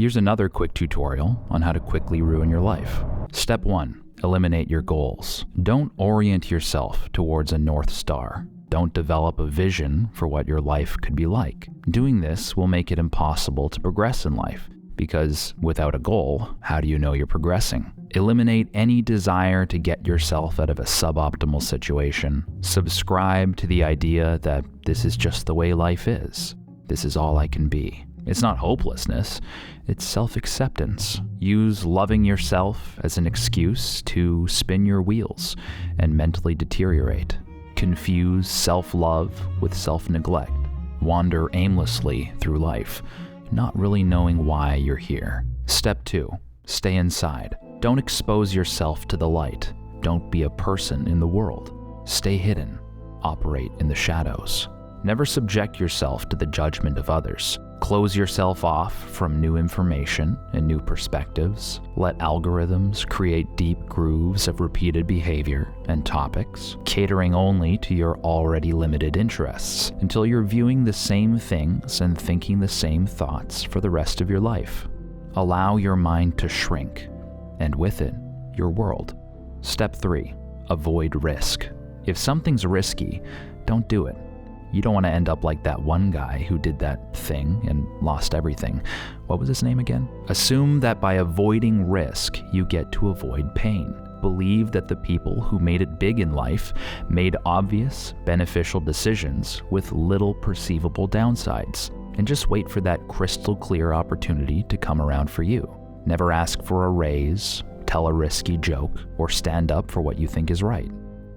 Here's another quick tutorial on how to quickly ruin your life. Step 1. Eliminate your goals. Don't orient yourself towards a North Star. Don't develop a vision for what your life could be like. Doing this will make it impossible to progress in life, because without a goal, how do you know you're progressing? Eliminate any desire to get yourself out of a suboptimal situation. Subscribe to the idea that this is just the way life is. This is all I can be. It's not hopelessness, it's self-acceptance. Use loving yourself as an excuse to spin your wheels and mentally deteriorate. Confuse self-love with self-neglect. Wander aimlessly through life, not really knowing why you're here. Step 2. Stay inside. Don't expose yourself to the light. Don't be a person in the world. Stay hidden. Operate in the shadows. Never subject yourself to the judgment of others. Close yourself off from new information and new perspectives. Let algorithms create deep grooves of repeated behavior and topics, catering only to your already limited interests, until you're viewing the same things and thinking the same thoughts for the rest of your life. Allow your mind to shrink, and with it, your world. Step 3. Avoid risk. If something's risky, don't do it. You don't want to end up like that one guy who did that thing and lost everything. What was his name again? Assume that by avoiding risk, you get to avoid pain. Believe that the people who made it big in life made obvious, beneficial decisions with little perceivable downsides, and just wait for that crystal clear opportunity to come around for you. Never ask for a raise, tell a risky joke, or stand up for what you think is right.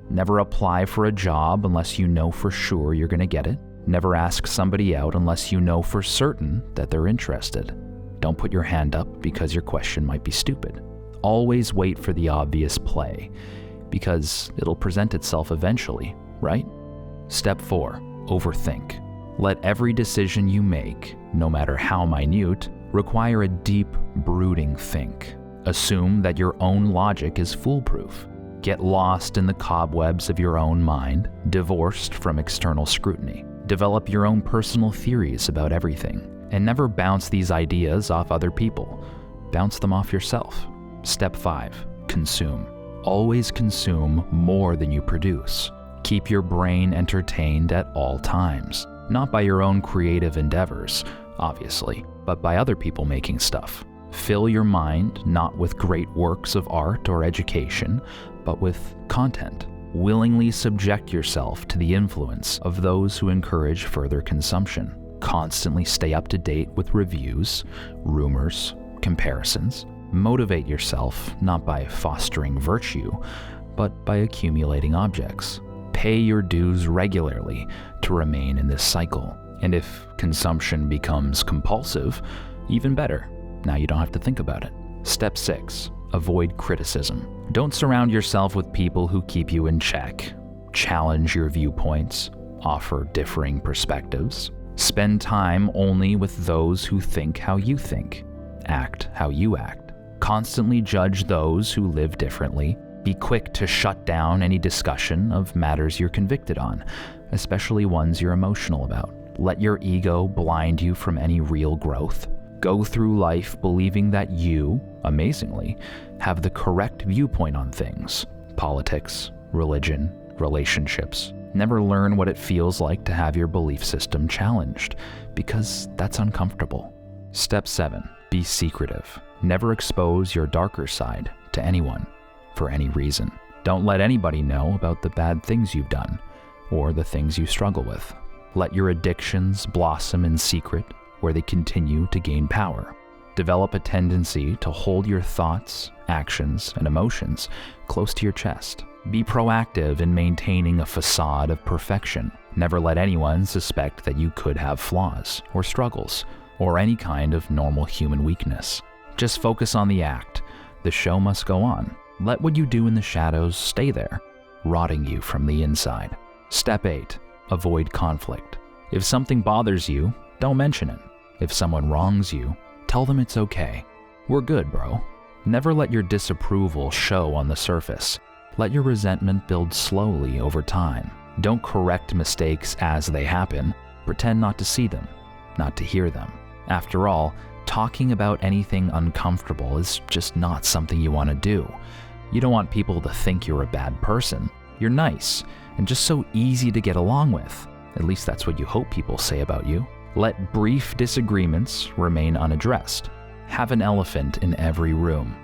Never apply for a job unless you know for sure you're going to get it. Never ask somebody out unless you know for certain that they're interested. Don't put your hand up because your question might be stupid. Always wait for the obvious play, because it'll present itself eventually, right? Step 4. Overthink. Let every decision you make, no matter how minute, require a deep, brooding think. Assume that your own logic is foolproof. Get lost in the cobwebs of your own mind, divorced from external scrutiny. Develop your own personal theories about everything, and never bounce these ideas off other people. Bounce them off yourself. Step 5. Consume. Always consume more than you produce. Keep your brain entertained at all times. Not by your own creative endeavors, obviously, but by other people making stuff. Fill your mind not with great works of art or education, but with content. Willingly subject yourself to the influence of those who encourage further consumption. Constantly stay up to date with reviews, rumors, comparisons. Motivate yourself not by fostering virtue, but by accumulating objects. Pay your dues regularly to remain in this cycle. And if consumption becomes compulsive, even better. Now you don't have to think about it. Step 6. Avoid criticism. Don't surround yourself with people who keep you in check. Challenge your viewpoints. Offer differing perspectives. Spend time only with those who think how you think. Act how you act. Constantly judge those who live differently. Be quick to shut down any discussion of matters you're convicted on, especially ones you're emotional about. Let your ego blind you from any real growth. Go through life believing that you, amazingly, have the correct viewpoint on things. Politics, religion, relationships. Never learn what it feels like to have your belief system challenged, because that's uncomfortable. Step 7. Be secretive. Never expose your darker side to anyone, for any reason. Don't let anybody know about the bad things you've done, or the things you struggle with. Let your addictions blossom in secret, where they continue to gain power. Develop a tendency to hold your thoughts, actions, and emotions close to your chest. Be proactive in maintaining a facade of perfection. Never let anyone suspect that you could have flaws, or struggles, or any kind of normal human weakness. Just focus on the act. The show must go on. Let what you do in the shadows stay there, rotting you from the inside. Step 8. Avoid conflict. If something bothers you, don't mention it. If someone wrongs you, tell them it's okay. We're good, bro. Never let your disapproval show on the surface. Let your resentment build slowly over time. Don't correct mistakes as they happen. Pretend not to see them, not to hear them. After all, Talking about anything uncomfortable is just not something you want to do. You don't want people to think you're a bad person. You're nice and just so easy to get along with. At least that's what you hope people say about you. Let brief disagreements remain unaddressed. Have an elephant in every room.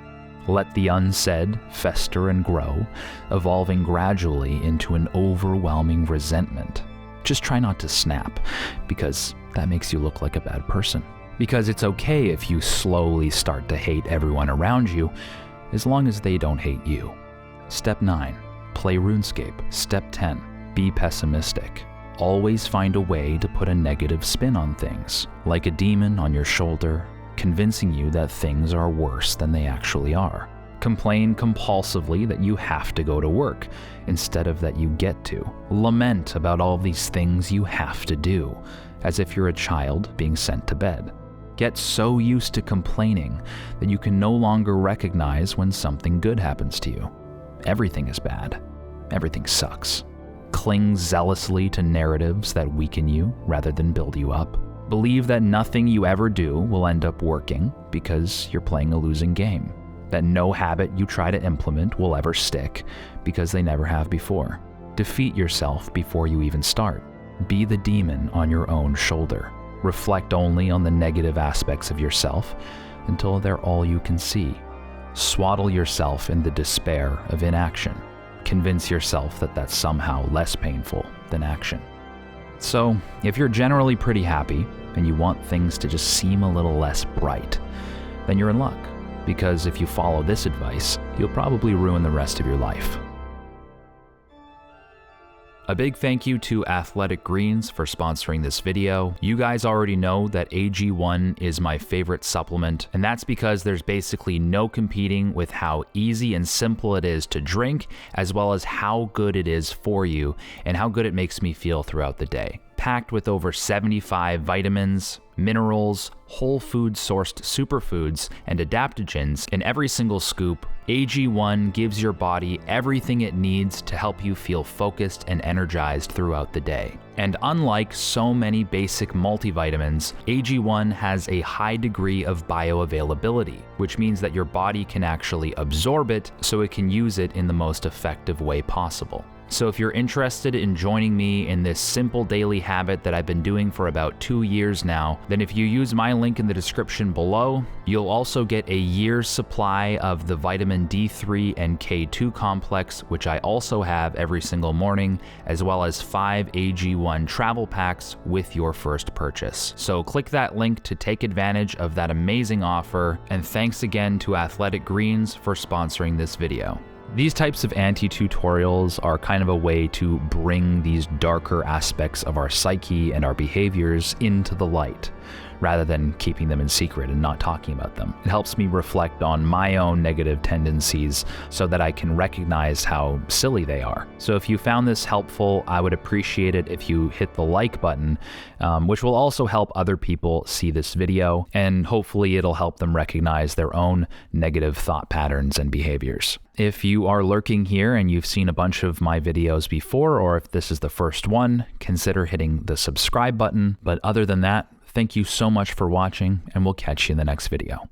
Let the unsaid fester and grow, evolving gradually into an overwhelming resentment. Just try not to snap, because that makes you look like a bad person. Because it's okay if you slowly start to hate everyone around you, as long as they don't hate you. Step 9. Play RuneScape. Step 10. Be pessimistic. Always find a way to put a negative spin on things, like a demon on your shoulder, convincing you that things are worse than they actually are. Complain compulsively that you have to go to work, instead of that you get to. Lament about all these things you have to do, as if you're a child being sent to bed. Get so used to complaining that you can no longer recognize when something good happens to you. Everything is bad. Everything sucks. Cling zealously to narratives that weaken you rather than build you up. Believe that nothing you ever do will end up working because you're playing a losing game. That no habit you try to implement will ever stick because they never have before. Defeat yourself before you even start. Be the demon on your own shoulder. Reflect only on the negative aspects of yourself until they're all you can see. Swaddle yourself in the despair of inaction. Convince yourself that that's somehow less painful than action. So, if you're generally pretty happy and you want things to just seem a little less bright, then you're in luck, because if you follow this advice, you'll probably ruin the rest of your life. A big thank you to Athletic Greens for sponsoring this video. You guys already know that AG1 is my favorite supplement, and that's because there's basically no competing with how easy and simple it is to drink, as well as how good it is for you and how good it makes me feel throughout the day. Packed with over 75 vitamins, minerals, whole food sourced superfoods, and adaptogens in every single scoop, AG1 gives your body everything it needs to help you feel focused and energized throughout the day. And unlike so many basic multivitamins, AG1 has a high degree of bioavailability, which means that your body can actually absorb it so it can use it in the most effective way possible. So if you're interested in joining me in this simple daily habit that I've been doing for about 2 years now, then if you use my link in the description below, you'll also get a year's supply of the vitamin D3 and K2 complex, which I also have every single morning, as well as 5 AG1 travel packs with your first purchase. So click that link to take advantage of that amazing offer, and thanks again to Athletic Greens for sponsoring this video. These types of anti-tutorials are kind of a way to bring these darker aspects of our psyche and our behaviors into the light, rather than keeping them in secret and not talking about them. It helps me reflect on my own negative tendencies so that I can recognize how silly they are. So if you found this helpful, I would appreciate it if you hit the like button, which will also help other people see this video, and hopefully it'll help them recognize their own negative thought patterns and behaviors. If you are lurking here and you've seen a bunch of my videos before, or if this is the first one, consider hitting the subscribe button. But other than that, thank you so much for watching, and we'll catch you in the next video.